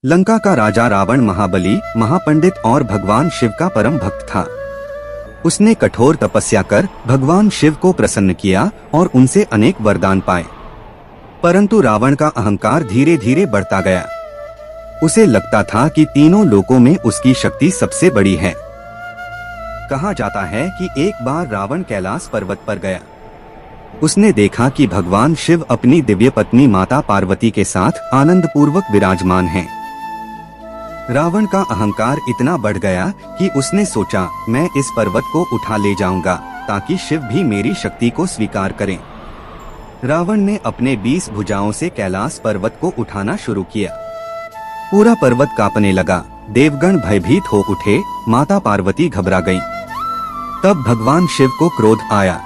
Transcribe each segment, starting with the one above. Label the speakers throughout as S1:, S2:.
S1: लंका का राजा रावण महाबली, महापंडित और भगवान शिव का परम भक्त था। उसने कठोर तपस्या कर भगवान शिव को प्रसन्न किया और उनसे अनेक वरदान पाए। परंतु रावण का अहंकार धीरे धीरे बढ़ता गया। उसे लगता था कि तीनों लोकों में उसकी शक्ति सबसे बड़ी है। कहा जाता है कि एक बार रावण कैलाश पर्वत पर गया। उसने देखा कि भगवान शिव अपनी दिव्य पत्नी माता पार्वती के साथ आनंद पूर्वक विराजमान हैं। रावण का अहंकार इतना बढ़ गया कि उसने सोचा, मैं इस पर्वत को उठा ले जाऊंगा ताकि शिव भी मेरी शक्ति को स्वीकार करें। रावण ने अपने 20 भुजाओं से कैलाश पर्वत को उठाना शुरू किया। पूरा पर्वत कांपने लगा। देवगण भयभीत हो उठे। माता पार्वती घबरा गईं। तब भगवान शिव को क्रोध आया।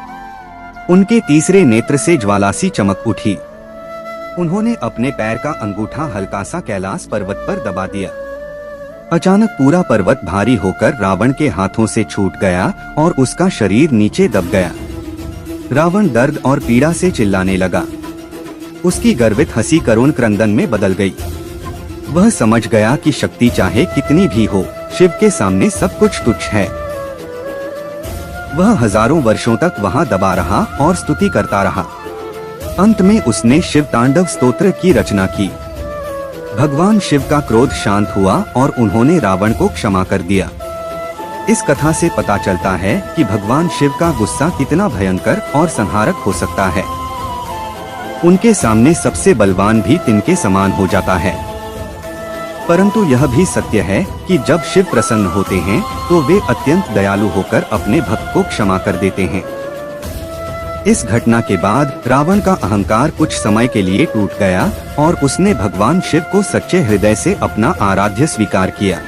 S1: उनके तीसरे नेत्र से ज्वालासी चमक उठी। उन्होंने अपने पैर का अंगूठा हल्का सा कैलाश पर्वत पर दबा दिया। अचानक पूरा पर्वत भारी होकर रावण के हाथों से छूट गया और उसका शरीर नीचे दब गया। रावण दर्द और पीड़ा से चिल्लाने लगा। उसकी गर्वित हंसी करुण क्रंदन में बदल गई। वह समझ गया कि शक्ति चाहे कितनी भी हो, शिव के सामने सब कुछ तुच्छ है। वह हजारों वर्षों तक वहां दबा रहा और स्तुति करता रहा। अंत में उसने शिव तांडव स्तोत्र की रचना की। भगवान शिव का क्रोध शांत हुआ और उन्होंने रावण को क्षमा कर दिया। इस कथा से पता चलता है कि भगवान शिव का गुस्सा कितना भयंकर और संहारक हो सकता है। उनके सामने सबसे बलवान भी तिनके समान हो जाता है। परंतु यह भी सत्य है कि जब शिव प्रसन्न होते हैं तो वे अत्यंत दयालु होकर अपने भक्त को क्षमा कर देते हैं। इस घटना के बाद रावण का अहंकार कुछ समय के लिए टूट गया और उसने भगवान शिव को सच्चे हृदय से अपना आराध्य स्वीकार किया।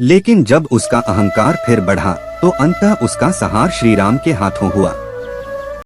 S1: लेकिन जब उसका अहंकार फिर बढ़ा तो अंततः उसका संहार श्री राम के हाथों हुआ।